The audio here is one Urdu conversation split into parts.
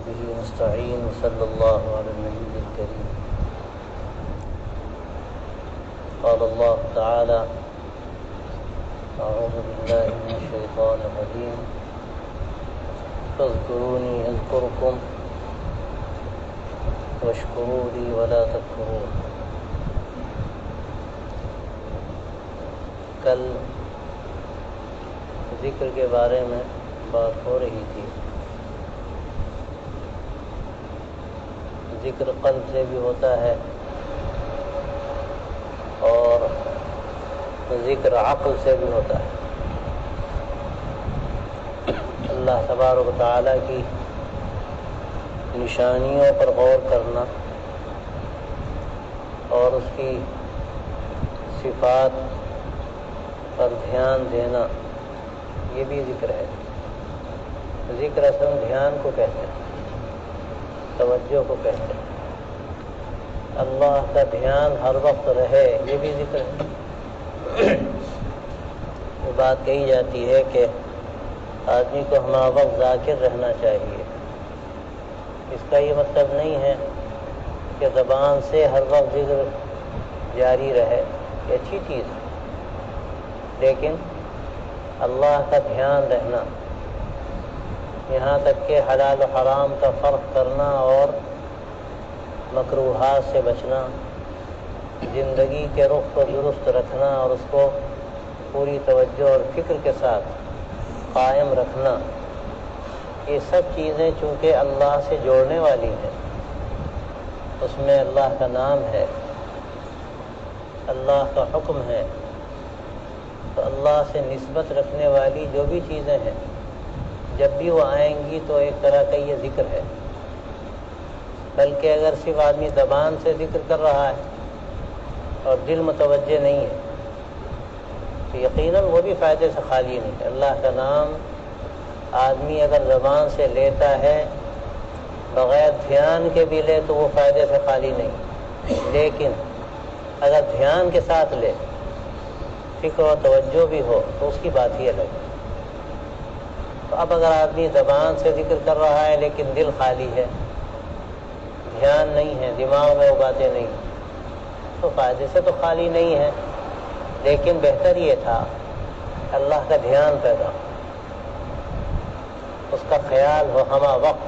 وبه نستعين وصلى الله على النبي الكريم. قال الله تعالى: أعوذ بالله من الشيطان الرجيم فاذكروني أذكركم واشكروا لي ولا تكفرون. کل ذکر کے بارے میں بات ہو رہی تھی. ذکر قلب سے بھی ہوتا ہے اور ذکر عقل سے بھی ہوتا ہے. اللہ تبارک و تعالیٰ کی نشانیوں پر غور کرنا اور اس کی صفات پر دھیان دینا، یہ بھی ذکر ہے. ذکر اصل دھیان کو کہتے ہیں، توجہ کو کہتے ہیں. اللہ کا دھیان ہر وقت رہے، یہ بھی ذکر ہے. یہ بات کہی جاتی ہے کہ آدمی کو ہمہ وقت ذاکر رہنا چاہیے. اس کا یہ مطلب نہیں ہے کہ زبان سے ہر وقت ذکر جاری رہے، یہ اچھی چیز ہے، لیکن اللہ کا دھیان رہنا، یہاں تک کہ حلال و حرام کا فرق کرنا اور مکروہات سے بچنا، زندگی کے رخ کو درست رکھنا اور اس کو پوری توجہ اور فکر کے ساتھ قائم رکھنا، یہ سب چیزیں چونکہ اللہ سے جوڑنے والی ہیں. اس میں اللہ کا نام ہے، اللہ کا حکم ہے، تو اللہ سے نسبت رکھنے والی جو بھی چیزیں ہیں جب بھی وہ آئیں گی تو ایک طرح کا یہ ذکر ہے. بلکہ اگر صرف آدمی زبان سے ذکر کر رہا ہے اور دل متوجہ نہیں ہے تو یقیناً وہ بھی فائدے سے خالی نہیں ہے. اللہ کا نام آدمی اگر زبان سے لیتا ہے بغیر دھیان کے بھی لے تو وہ فائدے سے خالی نہیں، لیکن اگر دھیان کے ساتھ لے، فکر و توجہ بھی ہو تو اس کی بات ہی الگ ہے. تو اب اگر آدمی زبان سے ذکر کر رہا ہے لیکن دل خالی ہے، دھیان نہیں ہے، دماغ میں وہ باتیں نہیں، تو فائدے سے تو خالی نہیں ہے. لیکن بہتر یہ تھا اللہ کا دھیان پیدا ہو، اس کا خیال ہو ہمہ وقت.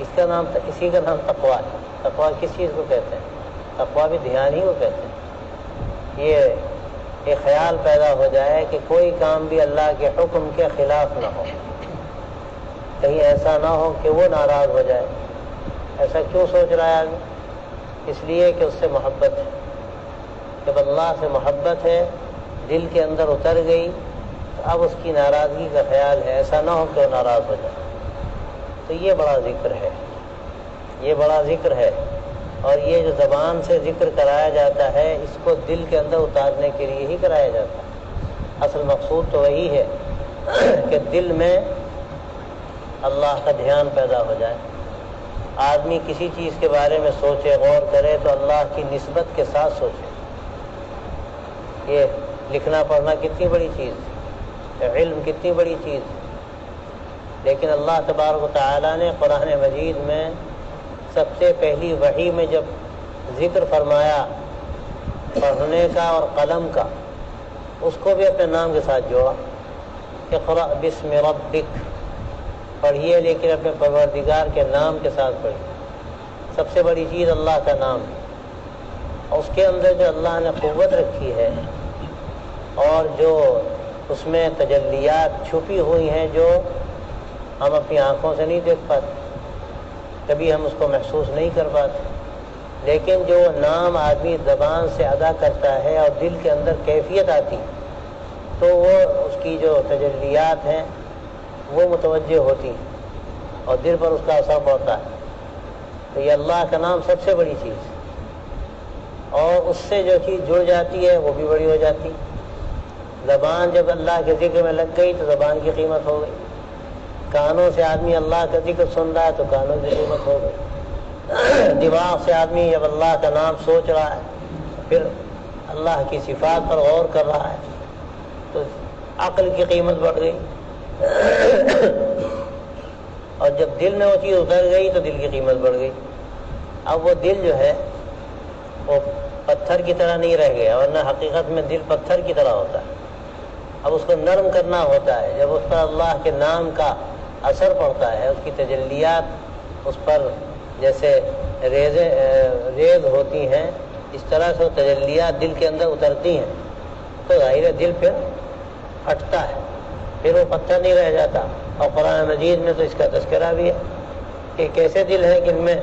اسی کا نام تقویٰ ہے. تقویٰ کس چیز کو کہتے ہیں؟ تقویٰ بھی دھیان ہی کو کہتے ہیں. یہ ایک خیال پیدا ہو جائے کہ کوئی کام بھی اللہ کے حکم کے خلاف نہ ہو، کہیں ایسا نہ ہو کہ وہ ناراض ہو جائے. ایسا کیوں سوچ رہا ہے آدمی؟ اس لیے کہ اس سے محبت ہے. جب اللہ سے محبت ہے، دل کے اندر اتر گئی، تو اب اس کی ناراضگی کا خیال ہے، ایسا نہ ہو کہ وہ ناراض ہو جائے. تو یہ بڑا ذکر ہے، یہ بڑا ذکر ہے. اور یہ جو زبان سے ذکر کرایا جاتا ہے اس کو دل کے اندر اتارنے کے لیے ہی کرایا جاتا ہے. اصل مقصود تو وہی ہے کہ دل میں اللہ کا دھیان پیدا ہو جائے. آدمی کسی چیز کے بارے میں سوچے، غور کرے تو اللہ کی نسبت کے ساتھ سوچے. یہ لکھنا پڑھنا کتنی بڑی چیز، علم کتنی بڑی چیز، لیکن اللہ تبارک و تعالیٰ نے قرآن مجید میں سب سے پہلی وحی میں جب ذکر فرمایا پڑھنے کا اور قلم کا، اس کو بھی اپنے نام کے ساتھ جوڑا. اقرأ بسم ربک، پڑھیے لیکن اپنے پروردگار کے نام کے ساتھ پڑھیے. سب سے بڑی چیز اللہ کا نام ہے. اور اس کے اندر جو اللہ نے قوت رکھی ہے اور جو اس میں تجلیات چھپی ہوئی ہیں جو ہم اپنی آنکھوں سے نہیں دیکھ پاتے، کبھی ہم اس کو محسوس نہیں کر پاتے، لیکن جو نام آدمی زبان سے ادا کرتا ہے اور دل کے اندر کیفیت آتی تو وہ اس کی جو تجلیات ہیں وہ متوجہ ہوتی ہیں اور دل پر اس کا اثر پڑتا ہے. تو یہ اللہ کا نام سب سے بڑی چیز ہے. اور اس سے جو چیز جڑ جاتی ہے وہ بھی بڑی ہو جاتی. زبان جب اللہ کے ذکر میں لگ گئی تو زبان کی قیمت ہو گئی. کانوں سے آدمی اللہ کا ذکر سن رہا ہے تو کانوں کی قیمت ہو گئی. دماغ سے آدمی جب اللہ کا نام سوچ رہا ہے پھر اللہ کی صفات پر غور کر رہا ہے تو عقل کی قیمت بڑھ گئی. اور اور جب دل میں وہ چیز اتر گئی تو دل کی قیمت بڑھ گئی. اب وہ دل جو ہے وہ پتھر کی طرح نہیں رہ گیا، ورنہ حقیقت میں دل پتھر کی طرح ہوتا ہے. اب اس کو نرم کرنا ہوتا ہے. جب اس پر اللہ کے نام کا اثر پڑتا ہے، اس کی تجلیات اس پر جیسے ریز ہوتی ہیں، اس طرح سے وہ تجلیات دل کے اندر اترتی ہیں، تو ظاہر ہے دل پھر پھٹتا ہے، پھر وہ پتھر نہیں رہ جاتا. اور قرآن مجید میں تو اس کا تذکرہ بھی ہے کہ کیسے دل ہے کہ ان میں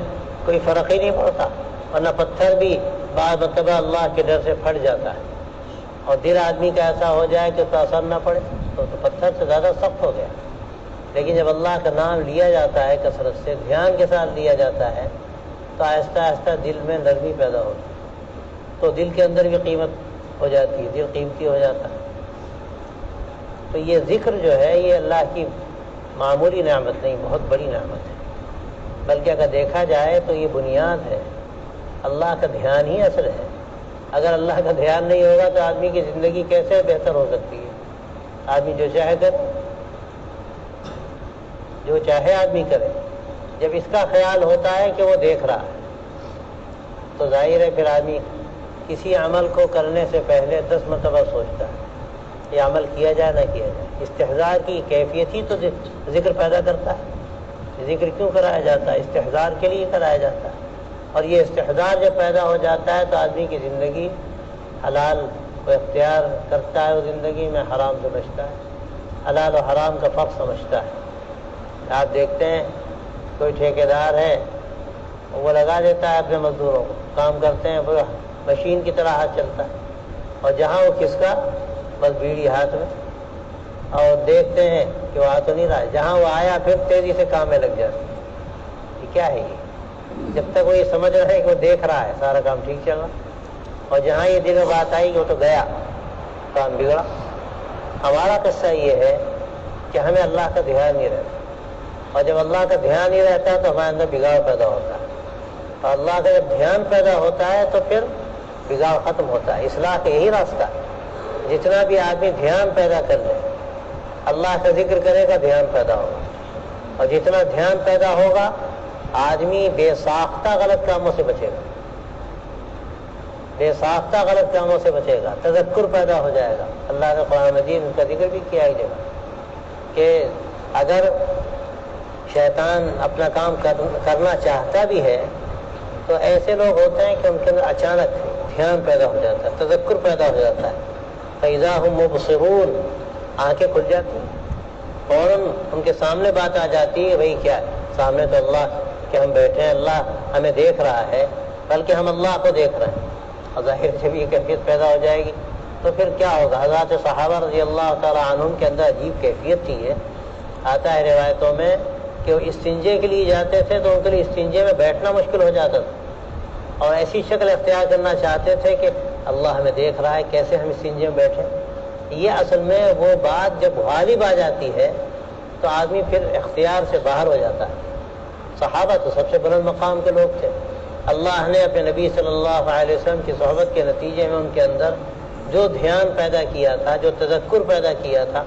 کوئی فرق ہی نہیں پڑتا، ورنہ پتھر بھی بعض مرتبہ اللہ کے ڈر سے پھٹ جاتا ہے. اور دل آدمی کا ایسا ہو جائے کہ اس کا اثر نہ پڑے تو پتھر سے زیادہ سخت ہو گیا. لیکن جب اللہ کا نام لیا جاتا ہے کثرت سے، دھیان کے ساتھ لیا جاتا ہے، تو آہستہ آہستہ دل میں نرمی پیدا ہوتی ہے، تو دل کے اندر بھی قیمت ہو جاتی ہے، دل قیمتی ہو جاتا ہے. تو یہ ذکر جو ہے یہ اللہ کی معمولی نعمت نہیں، بہت بڑی نعمت ہے. بلکہ اگر دیکھا جائے تو یہ بنیاد ہے، اللہ کا دھیان ہی اصل ہے. اگر اللہ کا دھیان نہیں ہوگا تو آدمی کی زندگی کیسے بہتر ہو سکتی ہے؟ آدمی جو چاہے کرے، جو چاہے آدمی کرے. جب اس کا خیال ہوتا ہے کہ وہ دیکھ رہا ہے تو ظاہر ہے پھر آدمی کسی عمل کو کرنے سے پہلے 10 مرتبہ سوچتا ہے یہ عمل کیا جائے نہ کیا جائے. استحضار کی کیفیت ہی تو ذکر پیدا کرتا ہے. ذکر کیوں کرایا جاتا ہے؟ استحضار کے لیے کرایا جاتا ہے. اور یہ استحضار جب پیدا ہو جاتا ہے تو آدمی کی زندگی حلال کو اختیار کرتا ہے، وہ زندگی میں حرام سے بچتا ہے، حلال و حرام کا فرق سمجھتا ہے. آپ دیکھتے ہیں کوئی ٹھیکیدار ہے، وہ لگا دیتا ہے اپنے مزدوروں کو، کام کرتے ہیں، وہ مشین کی طرح ہاتھ چلتا ہے، اور جہاں وہ کس کا بس بیڑی ہاتھ میں، اور دیکھتے ہیں کہ وہ آ تو نہیں رہا ہے، جہاں وہ آیا پھر تیزی سے کام میں لگ جاتا ہے. یہ کیا ہے؟ یہ جب تک وہ یہ سمجھ رہا ہے کہ وہ دیکھ رہا ہے سارا کام ٹھیک چل رہا، اور جہاں یہ دل میں بات آئی کہ وہ تو گیا، کام بگڑا. ہمارا قصہ یہ ہے کہ ہمیں اللہ کا دھیان نہیں رہتا، اور جب اللہ کا دھیان نہیں رہتا تو ہمارے اندر بگاڑ پیدا ہوتا ہے. اور اللہ کا جب دھیان پیدا ہوتا ہے تو پھر بگاڑ ختم ہوتا ہے. اصلاح کا یہی راستہ ہے. جتنا بھی آدمی دھیان پیدا کر لے، اللہ کا ذکر کرے گا، دھیان پیدا ہوگا. اور جتنا دھیان پیدا ہوگا آدمی بے ساختہ غلط کاموں سے بچے گا، بے ساختہ غلط کاموں سے بچے گا، تذکر پیدا ہو جائے گا. اللہ نے قرآن مجید ان کا ذکر بھی کیا ایک جگہ کہ اگر شیطان اپنا کام کرنا چاہتا بھی ہے تو ایسے لوگ ہوتے ہیں کہ ان کے اندر اچانک دھیان پیدا ہو جاتا ہے، تذکر پیدا ہو جاتا ہے. فَإِذَا هُمْ مُبْصِرُونَ، آنکھیں کھل جاتی ہیں، فوراً ان کے سامنے بات آ جاتی ہے. بھئی کیا سامنے تو اللہ کہ ہم بیٹھے ہیں، اللہ ہمیں دیکھ رہا ہے، بلکہ ہم اللہ کو دیکھ رہے ہیں. اور ظاہر جب یہ کیفیت پیدا ہو جائے گی تو پھر کیا ہوگا؟ حضرات صحابہ رضی اللہ تعالیٰ عنہم کے اندر عجیب کیفیت تھی. ہے آتا ہے روایتوں میں کہ وہ استنجے کے لیے جاتے تھے تو ان کے لیے استنجے میں بیٹھنا مشکل ہو جاتا تھا، اور ایسی شکل اختیار کرنا چاہتے تھے کہ اللہ ہمیں دیکھ رہا ہے، کیسے ہم استنجے میں بیٹھیں. یہ اصل میں وہ بات جب غالب آ جاتی ہے تو آدمی پھر اختیار سے باہر ہو جاتا ہے. صحابہ تو سب سے بلند مقام کے لوگ تھے. اللہ نے اپنے نبی صلی اللہ علیہ وسلم کی صحبت کے نتیجے میں ان کے اندر جو دھیان پیدا کیا تھا، جو تذکر پیدا کیا تھا،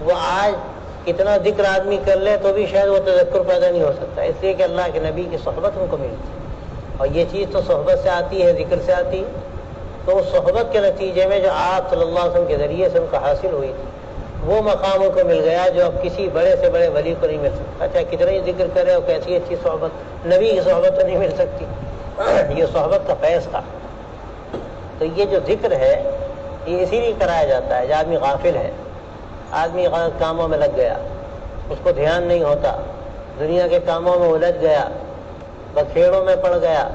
وہ آج کتنا ذکر آدمی کر لے تو بھی شاید وہ تذکر پیدا نہیں ہو سکتا، اس لیے کہ اللہ کے نبی کی صحبت ان کو ملی تھی. اور یہ چیز تو صحبت سے آتی ہے، ذکر سے آتی ہے. تو اس صحبت کے نتیجے میں جو آپ صلی اللہ علیہ وسلم کے ذریعے سے ان کو حاصل ہوئی تھی، وہ مقام ان کو مل گیا جو اب کسی بڑے سے بڑے ولی کو نہیں مل سکتا. اچھا کتنا ہی ذکر کرے اور کیسی اچھی صحبت، نبی کی صحبت تو نہیں مل سکتی. یہ صحبت کا فیض تھا. تو یہ جو ذکر ہے یہ اسی لیے کرایا جاتا ہے. جو آدمی غافل ہے، آدمی غلط کاموں میں لگ گیا، اس کو دھیان نہیں ہوتا، دنیا کے کاموں میں الجھ گیا، بکھیڑوں میں پڑ گیا،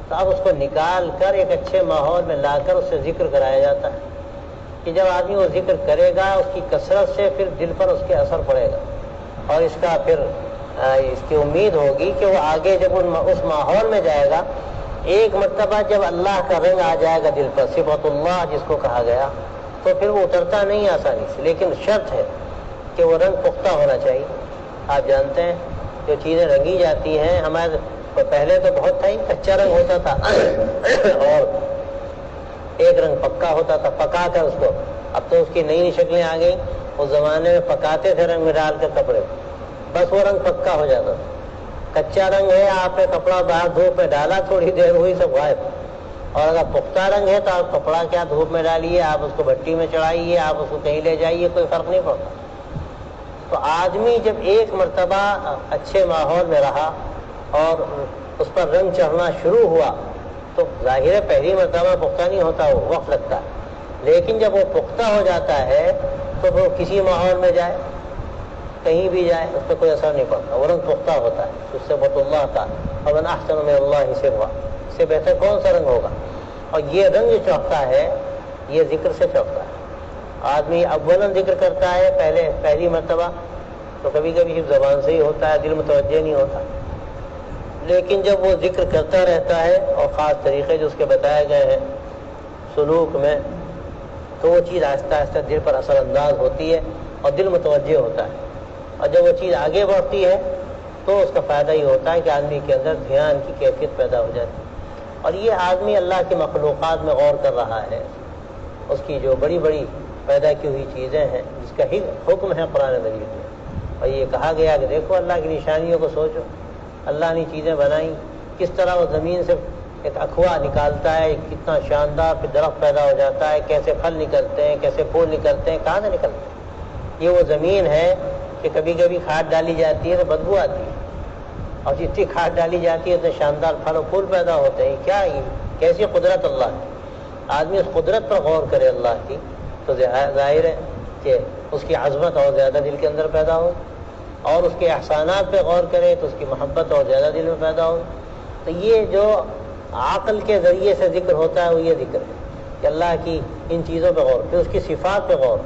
تو اب اس کو نکال کر ایک اچھے ماحول میں لا کر اس سے ذکر کرایا جاتا ہے کہ جب آدمی وہ ذکر کرے گا اس کی کثرت سے پھر دل پر اس کے اثر پڑے گا، اور اس کا پھر اس کی امید ہوگی کہ وہ آگے جب اس ماحول میں جائے گا، ایک مرتبہ جب اللہ کا رنگ آ جائے گا دل پر، صفت اللہ جس کو کہا گیا، تو پھر وہ اترتا نہیں آسانی سے. لیکن شرط ہے کہ وہ رنگ پختہ ہونا چاہیے. آپ جانتے ہیں جو چیزیں رنگی جاتی ہیں، ہمارے پہلے تو بہت تھا ہی کچا رنگ ہوتا تھا اور ایک رنگ پکا ہوتا تھا، پکا کر اس کو، اب تو اس کی نئی نئی شکلیں آ گئی. اس زمانے میں پکاتے تھے رنگ میں ڈال کر کپڑے، بس وہ رنگ پکا ہو جاتا تھا. کچا رنگ ہے، آپ نے کپڑا باہر دھوپ میں ڈالا، تھوڑی دیر ہوئی سب غائب. اور اگر پختہ رنگ ہے تو آپ کپڑا کیا دھوپ میں ڈالیے، آپ اس کو بھٹی میں چڑھائیے، آپ اس کو کہیں لے جائیے، کوئی فرق نہیں پڑتا. تو آدمی جب ایک مرتبہ اچھے ماحول میں رہا اور اس پر رنگ چڑھنا شروع ہوا تو ظاہر ہے پہلی مرتبہ پختہ نہیں ہوتا، وہ وقت لگتا ہے. لیکن جب وہ پختہ ہو جاتا ہے تو وہ کسی ماحول میں جائے، کہیں بھی جائے، اس پہ کوئی اثر نہیں پڑتا، وہ رنگ پختہ ہوتا ہے. اس سے بہت اللہ کا ومن احسن من اللہ صبغا، اس سے بہتر کون سا رنگ ہوگا. اور یہ رنگ جو چڑھتا ہے یہ ذکر سے چڑھتا ہے. آدمی اولاً ذکر کرتا ہے پہلی مرتبہ تو کبھی کبھی صرف زبان سے ہی ہوتا ہے، دل متوجہ نہیں ہوتا. لیکن جب وہ ذکر کرتا رہتا ہے اور خاص طریقے جو اس کے بتائے گئے ہیں سلوک میں، تو وہ چیز آہستہ آہستہ دل پر اثر انداز ہوتی ہے اور دل متوجہ ہوتا ہے. اور جب وہ چیز آگے بڑھتی ہے تو اس کا فائدہ یہ ہوتا ہے کہ آدمی کے اندر دھیان کی کیفیت پیدا ہو جاتی ہے. اور یہ آدمی اللہ کی مخلوقات میں غور کر رہا ہے، اس کی جو بڑی بڑی پیدا کی ہوئی چیزیں ہیں جس کا حکم ہے قرآن مجید میں. اور یہ کہا گیا کہ دیکھو اللہ کی نشانیوں کو سوچو، اللہ نے چیزیں بنائیں، کس طرح وہ زمین سے ایک اخوا نکالتا ہے، کتنا شاندار پھر درخت پیدا ہو جاتا ہے، کیسے پھل نکلتے ہیں، کیسے پھول نکلتے ہیں، کہاں سے نکلتے ہیں. یہ وہ زمین ہے کہ کبھی کبھی کھاد ڈالی جاتی ہے تو بدبو آتی ہے، اور جتنی کھاد ڈالی جاتی ہے اتنے شاندار پھل و پھول پیدا ہوتے ہیں. کیا یہ کیسی قدرت اللہ کی. آدمی اس قدرت پر غور کرے اللہ کی تو ظاہر ہے کہ اس کی عظمت اور زیادہ دل کے اندر پیدا ہو، اور اس کے احسانات پہ غور کرے تو اس کی محبت اور زیادہ دل میں پیدا ہو. تو یہ جو عقل کے ذریعے سے ذکر ہوتا ہے وہ یہ ذکر ہے کہ اللہ کی ان چیزوں پہ غور، پھر اس کی صفات پہ غور.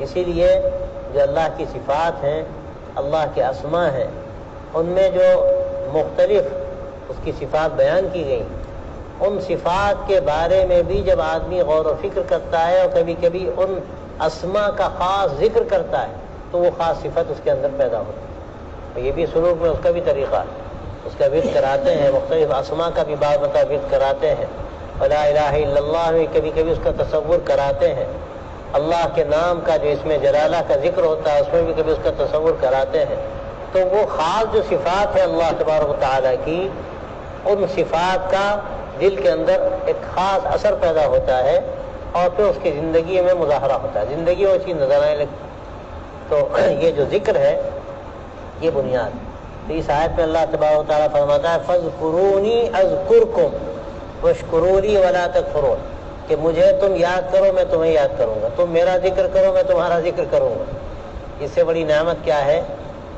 اسی لیے جو اللہ کی صفات ہیں، اللہ کے اسماء ہیں، ان میں جو مختلف اس کی صفات بیان کی گئی، ان صفات کے بارے میں بھی جب آدمی غور و فکر کرتا ہے اور کبھی کبھی ان اسماء کا خاص ذکر کرتا ہے تو وہ خاص صفت اس کے اندر پیدا ہوتی ہے. یہ بھی سلوک میں اس کا بھی طریقہ ہے، اس کا ورد کراتے ہیں، مختلف اسماء کا بھی بعض مطلب ورد کراتے ہیں. لا الہ الا اللہ میں کبھی کبھی اس کا تصور کراتے ہیں. اللہ کے نام کا جو اس میں جلالہ کا ذکر ہوتا ہے اس میں بھی کبھی اس کا تصور کراتے ہیں. تو وہ خاص جو صفات ہے اللہ تبارک و تعالیٰ کی، ان صفات کا دل کے اندر ایک خاص اثر پیدا ہوتا ہے اور پھر اس کی زندگی میں مظاہرہ ہوتا ہے، زندگی میں چیز نظر آنے لگتی. تو یہ جو ذکر ہے یہ بنیاد. تو اس آیت میں اللہ تبارک و تعالیٰ فرماتا ہے فاذکرونی اذکرکم واشکروا لی ولا تکفرون، کہ مجھے تم یاد کرو میں تمہیں یاد کروں گا، تم میرا ذکر کرو میں تمہارا ذکر کروں گا. اس سے بڑی نعمت کیا ہے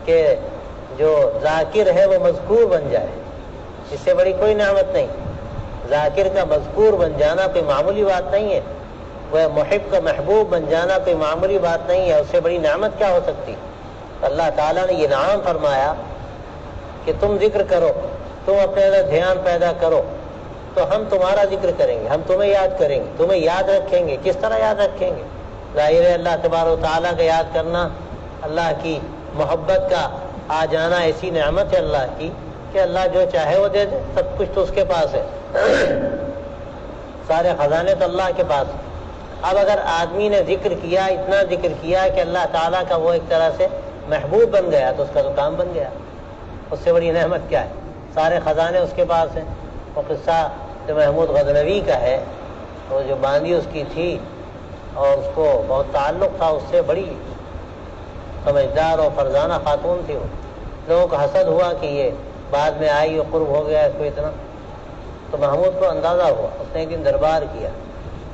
کہ جو ذاکر ہے وہ مذکور بن جائے. اس سے بڑی کوئی نعمت نہیں. ذاکر کا مذکور بن جانا کوئی معمولی بات نہیں ہے، وہ محب کا محبوب بن جانا کوئی معمولی بات نہیں ہے. اس سے بڑی نعمت کیا ہو سکتی. اللہ تعالیٰ نے یہ انعام فرمایا کہ تم ذکر کرو، تم اپنے اندر دھیان پیدا کرو تو ہم تمہارا ذکر کریں گے، ہم تمہیں یاد کریں گے، تمہیں یاد رکھیں گے. کس طرح یاد رکھیں گے؟ ظاہر ہے اللہ تبارک و تعالیٰ کا یاد کرنا، اللہ کی محبت کا آ جانا ایسی نعمت ہے اللہ کی کہ اللہ جو چاہے وہ دے دے. سب کچھ تو اس کے پاس ہے، سارے خزانے تو اللہ کے پاس. اب اگر آدمی نے ذکر کیا، اتنا ذکر کیا کہ اللہ تعالیٰ کا وہ ایک طرح سے محبوب بن گیا تو اس کا تو کام بن گیا. اس سے بڑی نعمت کیا ہے؟ سارے خزانے اس کے پاس ہیں. وہ قصہ جو محمود غزنوی کا ہے، وہ جو باندھی اس کی تھی اور اس کو بہت تعلق تھا اس سے، بڑی سمجھدار اور فرزانہ خاتون تھی. وہ لوگوں کو حسد ہوا کہ یہ بعد میں آئی اور قرب ہو گیا اس کو اتنا. تو محمود کو اندازہ ہوا، اس نے ایک دن دربار کیا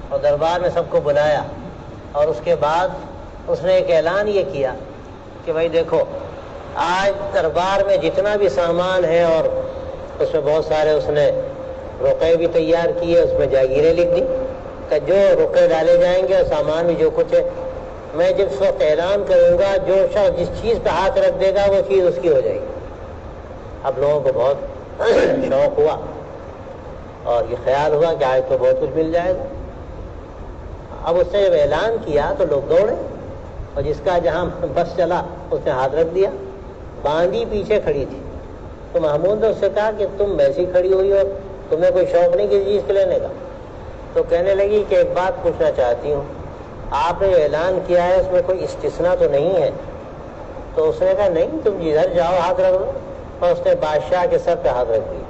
اور دربار میں سب کو بلایا اور اس کے بعد اس نے ایک اعلان یہ کیا کہ بھائی دیکھو آج دربار میں جتنا بھی سامان ہے، اور اس میں بہت سارے اس نے رقعے بھی تیار کیے، اس میں جاگیریں لکھ دی کہ جو رقعے ڈالے جائیں گے اور سامان بھی جو کچھ ہے، میں جس وقت اعلان کروں گا جو شخص جس چیز پہ ہاتھ رکھ دے گا وہ چیز اس کی ہو جائے گی. اب لوگوں کو بہت شوق ہوا اور یہ خیال ہوا کہ آج تو بہت کچھ مل جائے گا. اب اس نے جب اعلان کیا تو لوگ دوڑے اور جس کا جہاں بس چلا اس نے ہاتھ رکھ دیا. باندھی پیچھے کھڑی تھی تو محمود نے اس سے کہا کہ تم ویسی کھڑی ہوئی اور تمہیں کوئی شوق نہیں کسی چیز کے لینے کا. تو کہنے لگی کہ ایک بات پوچھنا چاہتی ہوں، آپ نے جو اعلان کیا ہے اس میں کوئی استثناء تو نہیں ہے تو اس نے کہا نہیں تم جدھر جاؤ ہاتھ رکھ دو، اور اس نے بادشاہ کے سر پہ ہاتھ رکھ دیا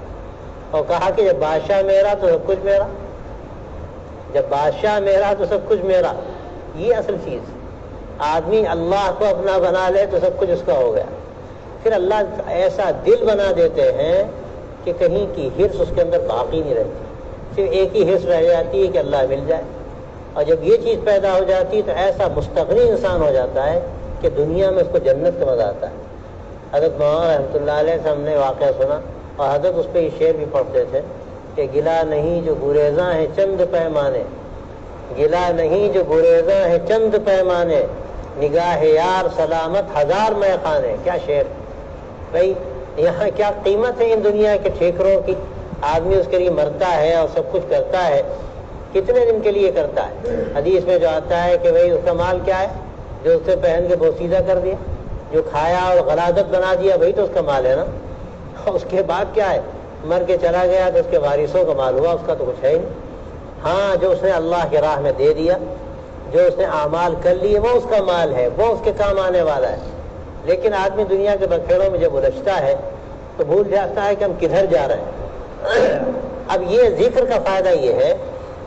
اور کہا کہ جب بادشاہ میرا تو سب کچھ میرا، جب بادشاہ میرا تو سب کچھ میرا. یہ اصل چیز، آدمی اللہ کو اپنا بنا لے تو سب کچھ اس کا ہو گیا. پھر اللہ ایسا دل بنا دیتے ہیں کہ کہیں کی ہرس اس کے اندر باقی نہیں رہتی، صرف ایک ہی ہرس رہ جاتی ہے کہ اللہ مل جائے. اور جب یہ چیز پیدا ہو جاتی ہے تو ایسا مستغنی انسان ہو جاتا ہے کہ دنیا میں اس کو جنت کا مزہ آتا ہے. حضرت مولانا رحمۃ اللہ علیہ سے ہم نے واقعہ سنا اور حضرت اس پہ یہ شعر بھی پڑھتے تھے کہ گلا نہیں جو گریزاں ہیں چند پیمانے، گلا نہیں جو گریزاں ہیں چند پیمانے، نگاہ یار سلامت ہزار میں خانے. کیا شعر بھائی، یہاں کیا قیمت ہے ان دنیا کے ٹھیکروں کی. آدمی اس کے لیے مرتا ہے اور سب کچھ کرتا ہے، کتنے دن کے لیے کرتا ہے؟ حدیث میں جو آتا ہے کہ بھائی اس کا مال کیا ہے؟ جو اسے پہن کے بوسیدہ کر دیا، جو کھایا اور غلاظت بنا دیا، وہی تو اس کا مال ہے نا. اس کے بعد کیا ہے؟ مر کے چلا گیا تو اس کے وارثوں کا مال ہوا، اس کا تو کچھ ہے ہی نہیں. ہاں جو اس نے اللہ کی راہ میں دے دیا، جو اس نے اعمال کر لیے، وہ اس کا مال ہے، وہ اس کے کام آنے والا ہے. لیکن آدمی دنیا کے بکھیڑوں میں جب الجھتا ہے تو بھول جاتا ہے کہ ہم کدھر جا رہے ہیں. اب یہ ذکر کا فائدہ یہ ہے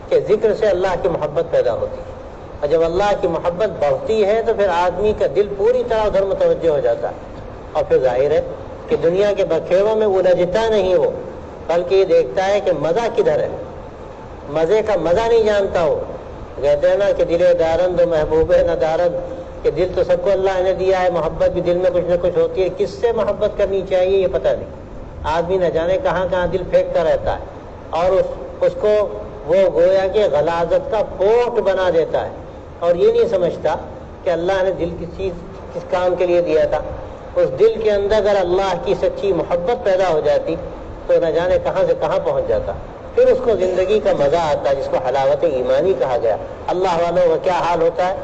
کہ ذکر سے اللہ کی محبت پیدا ہوتی ہے، اور جب اللہ کی محبت بڑھتی ہے تو پھر آدمی کا دل پوری طرح ادھر متوجہ ہو جاتا ہے. اور پھر ظاہر ہے کہ دنیا کے بکھیڑوں میں الجھتا نہیں وہ، بلکہ یہ دیکھتا ہے کہ مزہ کدھر ہے. مزے کا مزہ نہیں جانتا وہ. کہتے ہیں نا کہ دل دارند و محبوب نہ دارند، کہ دل تو سب کو اللہ نے دیا ہے، محبت بھی دل میں کچھ نہ کچھ ہوتی ہے. کس سے محبت کرنی چاہیے یہ پتہ نہیں. آدمی نہ جانے کہاں کہاں دل پھینکتا رہتا ہے اور اس کو وہ گویا کہ غلاظت کا پوٹ بنا دیتا ہے، اور یہ نہیں سمجھتا کہ اللہ نے دل کی چیز کس کام کے لیے دیا تھا. اس دل کے اندر اگر اللہ کی سچی محبت پیدا ہو جاتی تو نہ جانے کہاں سے کہاں پہنچ جاتا. پھر اس کو زندگی کا مزہ آتا ہے، جس کو حلاوت ایمانی کہا گیا. اللہ والوں کا کیا حال ہوتا ہے؟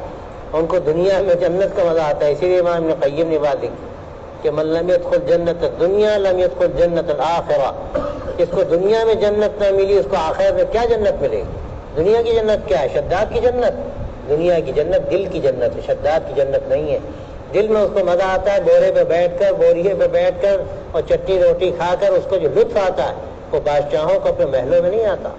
ان کو دنیا میں جنت کا مزہ آتا ہے. اسی لیے امام ابن قیم نے بات لکھی کہ من لم يدخل جنت الدنیا لم يدخل جنت الآخرہ. جس کو دنیا میں جنت نہ ملی اس کو آخرت میں کیا جنت ملے گی؟ دنیا کی جنت کیا ہے؟ شداد کی جنت. دنیا کی جنت دل کی جنت ہے، شداد کی جنت نہیں ہے. دل میں اس کو مزہ آتا ہے بورے پہ بیٹھ کر، بوریے پہ بیٹھ کر اور چٹنی روٹی کھا کر. اس کو جو لطف آتا ہے وہ بادشاہوں کو اپنے محلوں میں نہیں آتا.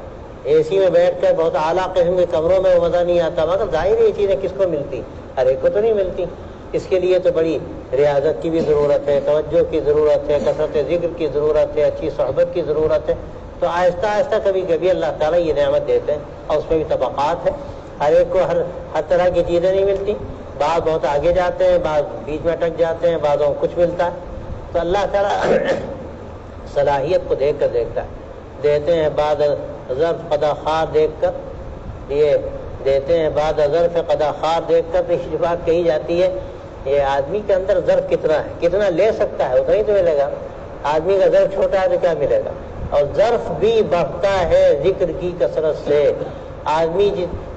اے سی میں بیٹھ کر بہت اعلیٰ قسم کے کمروں میں وہ مزہ نہیں آتا. مگر ظاہر یہ چیزیں کس کو ملتی؟ ہر ایک کو تو نہیں ملتی. اس کے لیے تو بڑی ریاضت کی بھی ضرورت ہے، توجہ کی ضرورت ہے، کثرت ذکر کی ضرورت ہے، اچھی صحبت کی ضرورت ہے. تو آہستہ آہستہ کبھی کبھی اللہ تعالیٰ یہ نعمت دیتے ہیں، اور اس میں بھی طبقات ہے. ہر ایک کو ہر طرح کی چیزیں نہیں ملتی. بعض بہت آگے جاتے ہیں، بعض بیچ میں اٹک جاتے ہیں، بعضوں کو کچھ ملتا ہے. تو اللہ تعالیٰ صلاحیت کو دیکھ کر دیکھتا ہے. دیتے ہیں بعد ظرف قضا خار دیکھ کر، یہ دیتے ہیں بعد ظرف قضا خار دیکھ کر. تو یہ بات کہی جاتی ہے یہ آدمی کے اندر ظرف کتنا ہے، کتنا لے سکتا ہے اتنا ہی تو ملے گا. آدمی کا ظرف چھوٹا ہے تو کیا ملے گا. اور ظرف بھی بڑھتا ہے ذکر کی کثرت سے. آدمی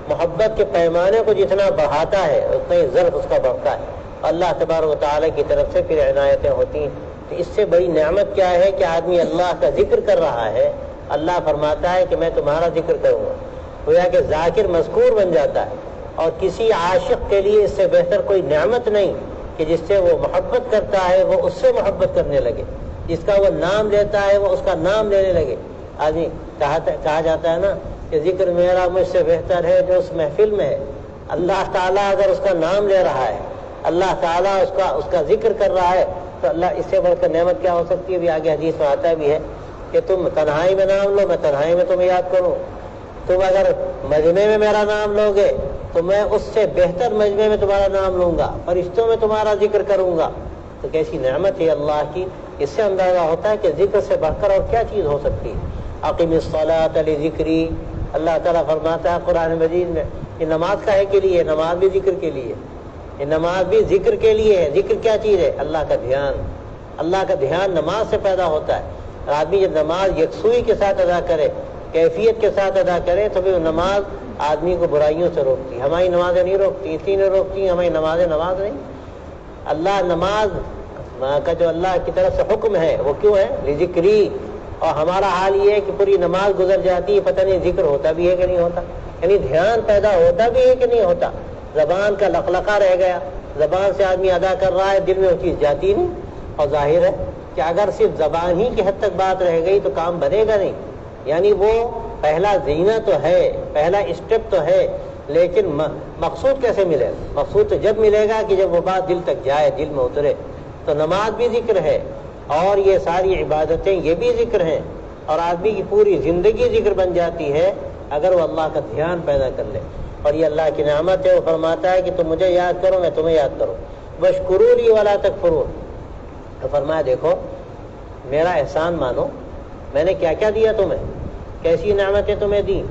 محبت کے پیمانے کو جتنا بڑھاتا ہے اتنا ہی ظرف اس کا بڑھتا ہے. اللہ تبارک و تعالیٰ کی طرف سے پھر عنایتیں ہوتی ہیں. تو اس سے بڑی نعمت کیا ہے کہ آدمی اللہ کا ذکر کر رہا ہے. اللہ فرماتا ہے کہ میں تمہارا ذکر کروں گا. گویا کہ ذاکر مذکور بن جاتا ہے. اور کسی عاشق کے لیے اس سے بہتر کوئی نعمت نہیں کہ جس سے وہ محبت کرتا ہے وہ اس سے محبت کرنے لگے. جس کا وہ نام لیتا ہے وہ اس کا نام لینے لگے. آدمی کہا جاتا ہے نا کہ ذکر میرا مجھ سے بہتر ہے جو اس محفل میں ہے. اللہ تعالیٰ اگر اس کا نام لے رہا ہے، اللہ تعالیٰ اس کا ذکر کر رہا ہے، تو اللہ اس سے بڑھ کر نعمت کیا ہو سکتی ہے؟ بھی آگے حدیث میں آتا بھی ہے کہ تم تنہائی میں نام لو، میں تنہائی میں تمہیں یاد کروں. تم اگر مجمع میں میرا نام لو گے تو میں اس سے بہتر مجمع میں تمہارا نام لوں گا، فرشتوں میں تمہارا ذکر کروں گا. تو کیسی نعمت ہے اللہ کی. اس سے اندازہ ہوتا ہے کہ ذکر سے بڑھ کر اور کیا چیز ہو سکتی ہے. اقیم الصلاۃ لذکری، اللہ تعالیٰ فرماتا ہے قرآن مجید میں یہ نماز کا ہے کے لیے، نماز بھی ذکر کے لیے. یہ نماز بھی ذکر کے لیے ہے. ذکر کیا چیز ہے؟ اللہ کا دھیان. اللہ کا دھیان نماز سے پیدا ہوتا ہے. آدمی جب نماز یکسوئی کے ساتھ ادا کرے، کیفیت کے ساتھ ادا کرے، تو پھر نماز آدمی کو برائیوں سے روکتی. ہماری نمازیں نہیں روکتی، اسی نے روکتی، ہماری نمازیں نماز نہیں. اللہ نماز کا جو اللہ کی طرف سے حکم ہے وہ کیوں ہے؟ لذکری. اور ہمارا حال یہ ہے کہ پوری نماز گزر جاتی ہے، پتہ نہیں ذکر ہوتا بھی ہے کہ نہیں ہوتا. یعنی دھیان پیدا ہوتا بھی ہے کہ نہیں ہوتا. زبان کا لقلقہ رہ گیا، زبان سے آدمی ادا کر رہا ہے، دل میں وہ چیز جاتی نہیں. اور ظاہر ہے کہ اگر صرف زبان ہی کی حد تک بات رہ گئی تو کام بنے گا نہیں. یعنی وہ پہلا زینہ تو ہے، پہلا اسٹیپ تو ہے، لیکن مقصود کیسے ملے گا؟ مقصود تو جب ملے گا کہ جب وہ بات دل تک جائے، دل میں اترے. تو نماز بھی ذکر ہے اور یہ ساری عبادتیں یہ بھی ذکر ہیں، اور آدمی کی پوری زندگی ذکر بن جاتی ہے اگر وہ اللہ کا دھیان پیدا کر لے. اور یہ اللہ کی نعمت ہے. وہ فرماتا ہے کہ تم مجھے یاد کرو، میں تمہیں یاد کروں. واشکرونی ولا تکفرون. تو فرمایا دیکھو میرا احسان مانو، میں نے کیا کیا دیا تمہیں، کیسی نعمتیں تمہیں دیں.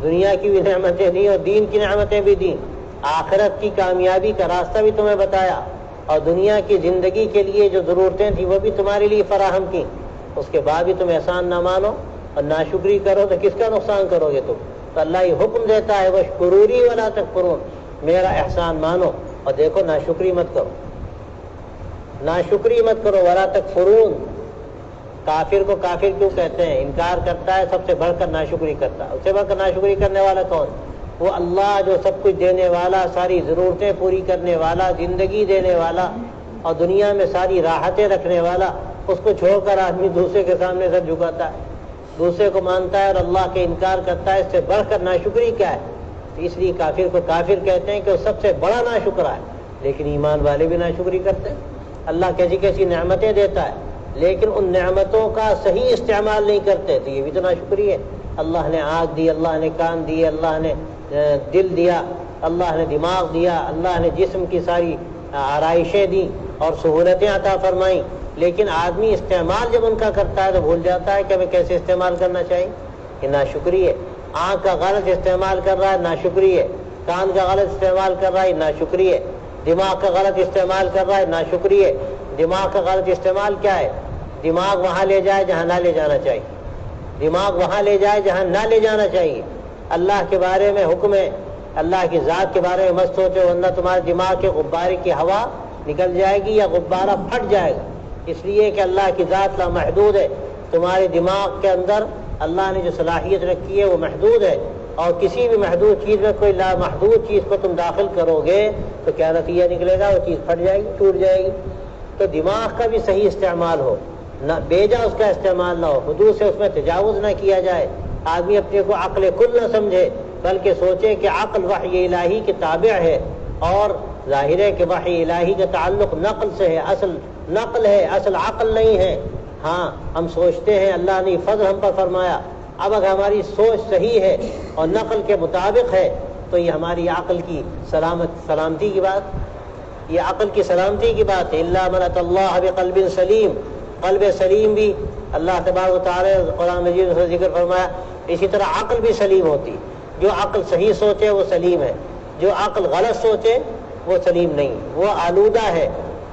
دنیا کی بھی نعمتیں دیں اور دین کی نعمتیں بھی دیں. آخرت کی کامیابی کا راستہ بھی تمہیں بتایا، اور دنیا کی زندگی کے لیے جو ضرورتیں تھیں وہ بھی تمہارے لیے فراہم کی. اس کے بعد بھی تم احسان نہ مانو اور ناشکری کرو تو کس کا نقصان کرو گے تم؟ تو اللہ یہ حکم دیتا ہے واشکرونی ولا تکفرون، میرا احسان مانو اور دیکھو ناشکری مت کرو، ناشکری مت کرو. ولا تکفرون، کافر کو کافر کیوں کہتے ہیں؟ انکار کرتا ہے، سب سے بڑھ کر ناشکری کرتا ہے. اس سے بڑھ کر ناشکری کرنے والا کون؟ وہ اللہ جو سب کچھ دینے والا، ساری ضرورتیں پوری کرنے والا، زندگی دینے والا اور دنیا میں ساری راحتیں رکھنے والا. اس کو چھوڑ کر آدمی دوسرے کے سامنے سر جھکاتا ہے، دوسرے کو مانتا ہے اور اللہ کے انکار کرتا ہے. اس سے بڑھ کر ناشکری کیا ہے؟ تو اس لیے کافر کو کافر کہتے ہیں کہ وہ سب سے بڑا ناشکرا ہے. لیکن ایمان والے بھی ناشکری کرتے ہیں. اللہ کیسی کیسی نعمتیں دیتا ہے لیکن ان نعمتوں کا صحیح استعمال نہیں کرتے تو یہ بھی تو ناشکری ہے. اللہ نے آنکھ دی، اللہ نے کان دیے، اللہ نے دل دیا، اللہ نے دماغ دیا، اللہ نے جسم کی ساری آرائشیں دیں اور سہولتیں عطا فرمائیں، لیکن آدمی استعمال جب ان کا کرتا ہے تو بھول جاتا ہے کہ ہمیں کیسے استعمال کرنا چاہیے. یہ ناشکری ہے. آنکھ کا غلط استعمال کر رہا ہے، ناشکری ہے. کان کا غلط استعمال کر رہا ہے، ناشکری ہے. دماغ کا غلط استعمال کر رہا ہے، ناشکری ہے. دماغ کا غلط استعمال کیا ہے؟ دماغ وہاں لے جائے جہاں نہ لے جانا چاہیے، دماغ وہاں لے جائے جہاں نہ لے جانا چاہیے. اللہ کے بارے میں حکم ہے، اللہ کی ذات کے بارے میں مت سوچو ورنہ تمہارے دماغ کے غبارے کی ہوا نکل جائے گی یا غبارہ پھٹ جائے گا. اس لیے کہ اللہ کی ذات لامحدود ہے. تمہارے دماغ کے اندر اللہ نے جو صلاحیت رکھی ہے وہ محدود ہے، اور کسی بھی محدود چیز میں کوئی لامحدود چیز کو تم داخل کرو گے تو کیا نتیجہ نکلے گا؟ وہ چیز پھٹ جائے گی، ٹوٹ جائے گی. تو دماغ کا بھی صحیح استعمال ہو، نہ بیجا اس کا استعمال نہ ہو، حدود سے اس میں تجاوز نہ کیا جائے. آدمی اپنے کو عقل کل نہ سمجھے بلکہ سوچے کہ عقل وحی الہی کے تابع ہے، اور ظاہر ہے کہ وحی الہی کا تعلق نقل سے ہے، اصل نقل ہے، اصل عقل نہیں ہے. ہاں ہم سوچتے ہیں اللہ نے فضل ہم پر فرمایا، اب اگر ہماری سوچ صحیح ہے اور نقل کے مطابق ہے تو یہ ہماری عقل کی سلامتی کی بات، یہ عقل کی سلامتی کی بات ہے. الا من اتى الله بقلب سلیم، قلب سلیم بھی اللہ تبارک و تعالی قرآن مجید میں ذکر فرمایا. اسی طرح عقل بھی سلیم ہوتی. جو عقل صحیح سوچے وہ سلیم ہے، جو عقل غلط سوچے وہ سلیم نہیں، وہ آلودہ ہے.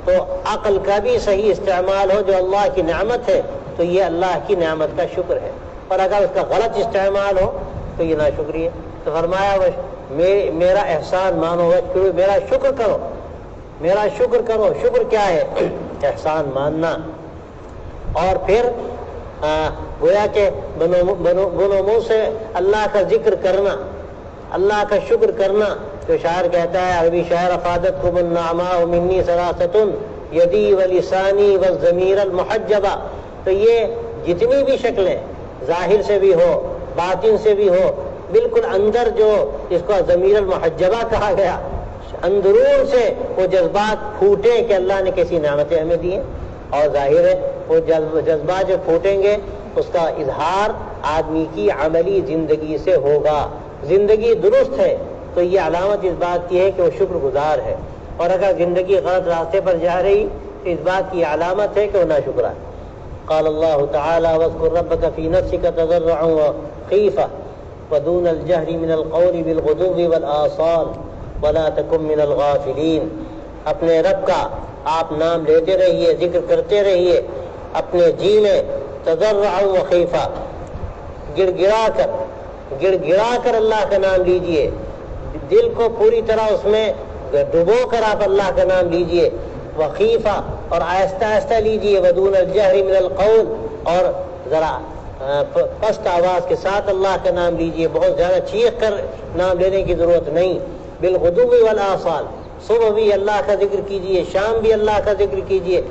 تو عقل کا بھی صحیح استعمال ہو جو اللہ کی نعمت ہے تو یہ اللہ کی نعمت کا شکر ہے، اور اگر اس کا غلط استعمال ہو تو یہ ناشکری ہے. تو فرمایا میرا احسان مانو، میرا شکر کرو، میرا شکر کرو. شکر کیا ہے؟ احسان ماننا. اور پھر گویا کہ بنو منہ سے اللہ کا ذکر کرنا، اللہ کا شکر کرنا. جو شاعر کہتا ہے، عربی شاعر، افادتکم النعماء منی ثلاثۃ یدی ولسانی والضمیر المحجبہ. تو یہ جتنی بھی شکلیں ظاہر سے بھی ہو، باطن سے بھی ہو، بالکل اندر جو جس کو ضمیر المحجبہ کہا گیا، اندرون سے وہ جذبات پھوٹیں کہ اللہ نے کیسی نعمتیں ہمیں دی ہیں. اور ظاہر ہے وہ جذبات جو پھوٹیں گے اس کا اظہار آدمی کی عملی زندگی سے ہوگا. زندگی درست ہے تو یہ علامت اس بات کی ہے کہ وہ شکر گزار ہے، اور اگر زندگی غلط راستے پر جا رہی تو اس بات کی علامت ہے کہ وہ ناشکرا ہے. قال اللہ تعالی واذکر ربک فی نفسک تضرعا وخیفہ ودون الجہر من القول بالغدو والآصال ولا تکن من الغافلین. اپنے رب کا آپ نام لیتے رہیے، ذکر کرتے رہیے اپنے جی میں، تضرعا وخیفہ، گڑ گڑا کر اللہ کا نام لیجئے، دل کو پوری طرح اس میں ڈبو کر آپ اللہ کا نام لیجئے. وخیفہ، اور آہستہ آہستہ لیجئے. ودون الجہر من القول، اور ذرا پست آواز کے ساتھ اللہ کا نام لیجئے، بہت زیادہ چیخ کر نام لینے کی ضرورت نہیں. بالغدو والآصال، صبح بھی اللہ کا ذکر کیجیے، شام بھی اللہ کا ذکر کیجیے۔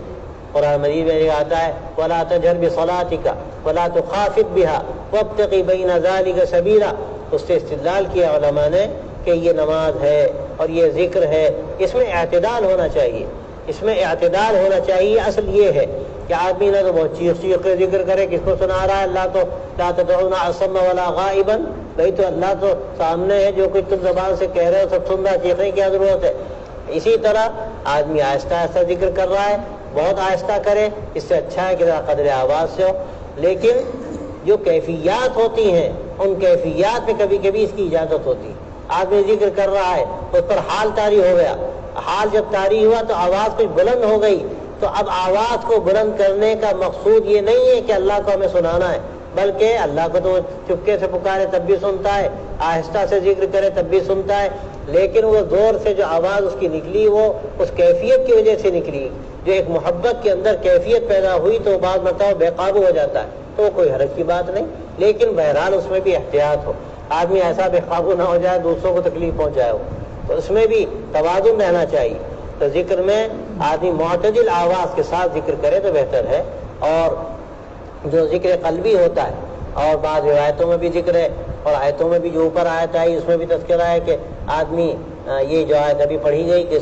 قرآن مجید میں آتا ہے وَلَا تَجْهَرْ بِصَلَاتِكَ وَلَا تُخَافِتْ بِهَا وَابْتَغِ بَيْنَ ذَلِكَ سَبِيلًا۔ اس سے استدلال کیا علماء نے کہ یہ نماز ہے اور یہ ذکر ہے، اس میں اعتدال ہونا چاہیے، اس میں اعتدال ہونا چاہیے۔ اصل یہ ہے کہ آدمی نہ تو بہت چیخ کے ذکر کرے، کس کو سنا رہا ہے؟ اللہ تو لا تدعوا مع الصم ولا غائبا، بھائی تو اللہ تو سامنے ہے، جو کچھ تم زبان سے کہہ رہے ہو سب سن رہا، چیخنے کی کیا ضرورت ہے؟ اسی طرح آدمی آہستہ آہستہ ذکر کر رہا ہے، بہت آہستہ کرے، اس سے اچھا ہے کہ قدر آواز سے ہو، لیکن جو کیفیات ہوتی ہیں ان کیفیات میں کبھی کبھی اس کی اجازت ہوتی ہے۔ آدمی ذکر کر رہا ہے، اس پر حال طاری ہو گیا، حال جب طاری ہوا تو آواز کچھ بلند ہو گئی، تو اب آواز کو بلند کرنے کا مقصود یہ نہیں ہے کہ اللہ کو ہمیں سنانا ہے، بلکہ اللہ کو تو چپکے سے پکارے تب بھی سنتا ہے، آہستہ سے ذکر کرے تب بھی سنتا ہے، لیکن وہ زور سے جو آواز اس کی نکلی وہ اس کیفیت کی وجہ سے نکلی، جو ایک محبت کے اندر کیفیت پیدا ہوئی تو بعض مرتبہ بے قابو ہو جاتا ہے، تو وہ کوئی حرج کی بات نہیں، لیکن بہرحال اس میں بھی احتیاط ہو، آدمی ایسا بے قابو نہ ہو جائے دوسروں کو تکلیف پہنچائے ہو، تو اس میں بھی توازن رہنا چاہیے۔ تو ذکر میں آدمی معتدل آواز کے ساتھ ذکر کرے تو بہتر ہے، اور جو ذکر قلبی ہوتا ہے، اور بعض روایتوں میں بھی ذکر ہے اور آیتوں میں بھی جو اوپر آیت آئی اس میں بھی تذکرہ ہے کہ آدمی یہ جو آیت ابھی پڑھی گئی کہ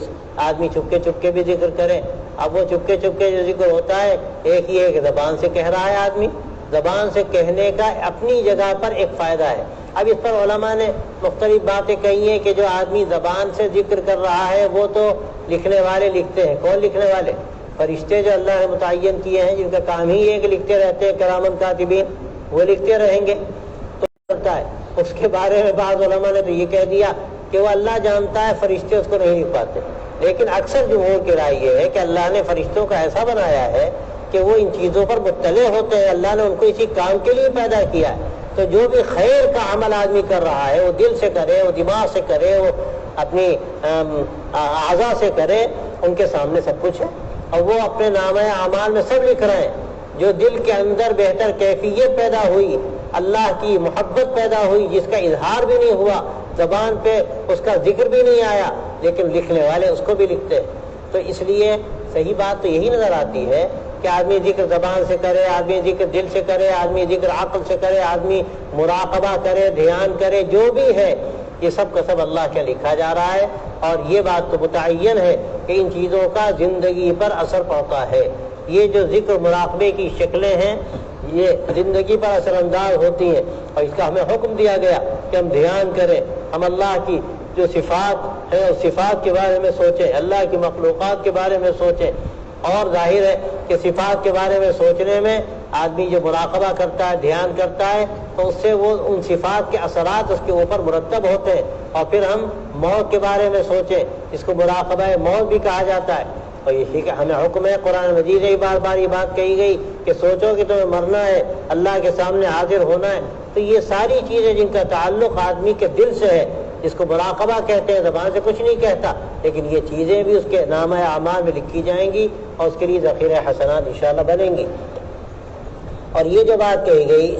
آدمی چپکے بھی ذکر کرے۔ اب وہ چپکے جو ذکر ہوتا ہے ایک ہی ہے کہ زبان سے کہہ رہا ہے، آدمی زبان سے کہنے کا اپنی جگہ پر ایک فائدہ ہے۔ اب اس پر علماء نے مختلف باتیں کہی ہیں کہ جو آدمی زبان سے ذکر کر رہا ہے وہ تو لکھنے والے لکھتے ہیں، کون لکھنے والے؟ فرشتے جو اللہ نے متعین کیے ہیں، جن کا کام ہی ہے کہ لکھتے رہتے ہیں، کرامن کاتبین، وہ لکھتے رہیں گے تو کرتا ہے۔ اس کے بارے میں بعض علماء نے تو یہ کہہ دیا کہ وہ اللہ جانتا ہے، فرشتے اس کو نہیں لکھ پاتے، لیکن اکثر جمہور کی رائے یہ ہے کہ اللہ نے فرشتوں کو ایسا بنایا ہے کہ وہ ان چیزوں پر مطلع ہوتے ہیں، اللہ نے ان کو اسی کام کے لیے پیدا کیا ہے، تو جو بھی خیر کا عمل آدمی کر رہا ہے وہ دل سے کرے، وہ دماغ سے کرے، وہ اپنی اعضاء سے کرے، ان کے سامنے سب کچھ ہے، اور وہ اپنے نامہ اعمال میں سب لکھ رہے ہیں۔ جو دل کے اندر بہتر کیفیت پیدا ہوئی، اللہ کی محبت پیدا ہوئی، جس کا اظہار بھی نہیں ہوا، زبان پہ اس کا ذکر بھی نہیں آیا، لیکن لکھنے والے اس کو بھی لکھتے ہیں، تو اس لیے صحیح بات تو یہی نظر آتی ہے کہ آدمی ذکر زبان سے کرے، آدمی ذکر دل سے کرے، آدمی ذکر عقل سے کرے، آدمی مراقبہ کرے، دھیان کرے، جو بھی ہے یہ سب کا سب اللہ کا لکھا جا رہا ہے، اور یہ بات تو متعین ہے کہ ان چیزوں کا زندگی پر اثر پڑتا ہے۔ یہ جو ذکر مراقبے کی شکلیں ہیں یہ زندگی پر اثر انداز ہوتی ہیں، اور اس کا ہمیں حکم دیا گیا کہ ہم دھیان کریں، ہم اللہ کی جو صفات ہیں اس صفات کے بارے میں سوچیں، اللہ کی مخلوقات کے بارے میں سوچیں، اور ظاہر ہے کہ صفات کے بارے میں سوچنے میں آدمی جو مراقبہ کرتا ہے، دھیان کرتا ہے، تو اس سے وہ ان صفات کے اثرات اس کے اوپر مرتب ہوتے ہیں، اور پھر ہم موت کے بارے میں سوچیں، اس کو مراقبہ موت بھی کہا جاتا ہے، اور یہی کہ ہمیں حکم ہے، قرآن مجید میں بار بار یہ بات کہی گئی کہ سوچو کہ تمہیں مرنا ہے، اللہ کے سامنے حاضر ہونا ہے، تو یہ ساری چیزیں جن کا تعلق آدمی کے دل سے ہے، جس کو مراقبہ کہتے ہیں، زبان سے کچھ نہیں کہتا، لیکن یہ چیزیں بھی اس کے نامہ اعمال میں لکھی جائیں گی اور اس کے لیے ذخیرہ حسنات انشاءاللہ بنیں گی۔ اور یہ جو بات کہی گئی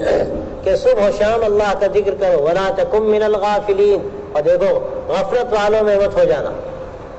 کہ صبح و شام اللہ کا ذکر کرو، وَلَا تَكُن مِّنَ الْغَافِلِينَ، اور دیکھو غفلت والوں میں مت ہو جانا،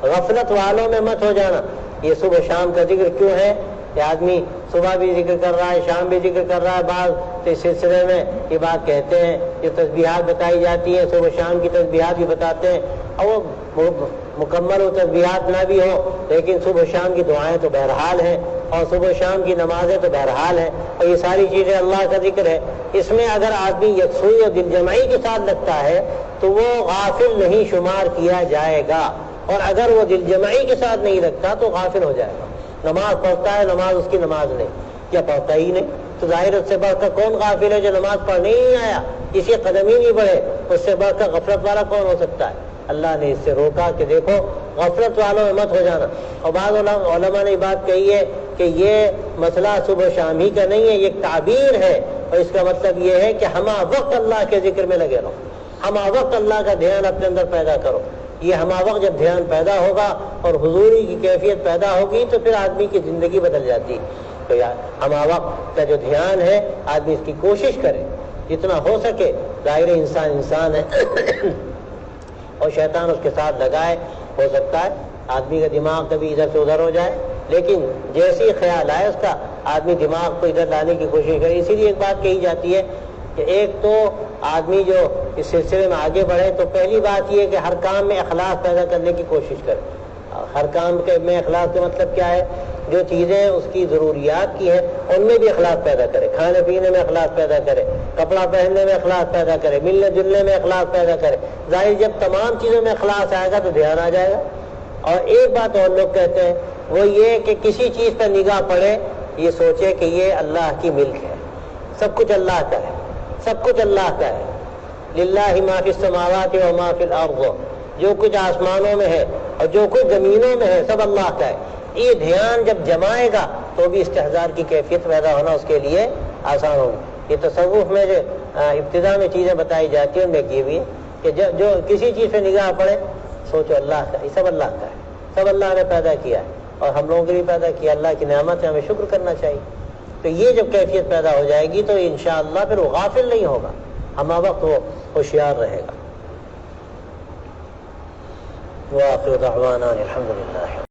غفلت والوں میں مت ہو جانا۔ یہ صبح و شام کا ذکر کیوں ہے کہ آدمی صبح بھی ذکر کر رہا ہے، شام بھی ذکر کر رہا ہے، بعض اس سلسلے میں یہ بات کہتے ہیں، یہ تسبیحات بتائی جاتی ہیں، صبح و شام کی تسبیحات بھی بتاتے ہیں، اور وہ مکمل وہ تسبیحات نہ بھی ہو، لیکن صبح و شام کی دعائیں تو بہرحال ہیں، اور صبح و شام کی نمازیں تو بہرحال ہیں، اور یہ ساری چیزیں اللہ کا ذکر ہے۔ اس میں اگر آدمی یکسوئی اور دل جمعی کے ساتھ لگتا ہے تو وہ غافل نہیں شمار کیا جائے گا، اور اگر وہ دل جمعی کے ساتھ نہیں رکھتا تو غافل ہو جائے گا۔ نماز پڑھتا ہے، نماز اس کی نماز نہیں، کیا پڑھتا ہی نہیں، تو ظاہر اس سے بڑھ کر کون غافل ہے جو نماز پڑھنے ہی نہیں آیا، اسی قدم ہی نہیں بڑھے، اس سے بڑھ کر غفلت والا کون ہو سکتا ہے؟ اللہ نے اس سے روکا کہ دیکھو غفلت والوں میں مت ہو جانا۔ اور بعض علماء نے بات کہی ہے کہ یہ مسئلہ صبح و شام ہی کا نہیں ہے، یہ ایک تعبیر ہے، اور اس کا مطلب یہ ہے کہ ہمہ وقت اللہ کے ذکر میں لگے رہو، ہمہ وقت اللہ کا دھیان اپنے اندر پیدا کرو۔ یہ ہمہ وقت جب دھیان پیدا ہوگا اور حضوری کی کیفیت پیدا ہوگی تو پھر آدمی کی زندگی بدل جاتی ہے۔ تو یار ہمہ وقت کا جو دھیان ہے آدمی اس کی کوشش کرے جتنا ہو سکے، ظاہر انسان ہے اور شیطان اس کے ساتھ لگائے، ہو سکتا ہے آدمی کا دماغ کبھی ادھر سے ادھر ہو جائے، لیکن جیسے ہی خیال آئے اس کا آدمی دماغ کو ادھر لانے کی کوشش کرے. اسی لیے ایک بات کہی جاتی ہے کہ ایک تو آدمی جو اس سلسلے میں آگے بڑھے تو پہلی بات یہ ہے کہ ہر کام میں اخلاص پیدا کرنے کی کوشش کرے. ہر کام میں اخلاص کا مطلب کیا ہے؟ جو چیزیں اس کی ضروریات کی ہیں ان میں بھی اخلاص پیدا کرے، کھانے پینے میں اخلاص پیدا کرے، کپڑا پہننے میں اخلاص پیدا کرے، ملنے جلنے میں اخلاص پیدا کرے. ظاہر جب تمام چیزوں میں اخلاص آئے گا تو دھیان آ جائے گا. اور ایک بات اور لوگ کہتے ہیں وہ یہ کہ کسی چیز پر نگاہ پڑے یہ سوچے کہ یہ اللہ کی ملک ہے، سب کچھ اللہ کا ہے، سب کچھ اللہ کا ہے. للہ ما فی السماوات و ما فی الارض، جو کچھ آسمانوں میں ہے اور جو کچھ زمینوں میں ہے سب اللہ کا ہے. یہ دھیان جب جمائے گا تو بھی استحضار کی کیفیت پیدا ہونا اس کے لیے آسان ہوگی. یہ تصوف میں جو ابتدا میں چیزیں بتائی جاتی ہیں ان میں یہ بھی ہے کہ جو کسی چیز پہ نگاہ پڑے سوچو اللہ کا، یہ سب اللہ کا ہے، سب اللہ نے پیدا کیا ہے اور ہم لوگوں کے لیے پیدا کیا. اللہ کی نعمت ہے، ہمیں شکر کرنا چاہیے. تو یہ جب کیفیت پیدا ہو جائے گی تو انشاءاللہ پھر وہ غافل نہیں ہوگا، ہمہ وقت وہ ہوشیار رہے گا. وآخر دعوانا الحمدللہ.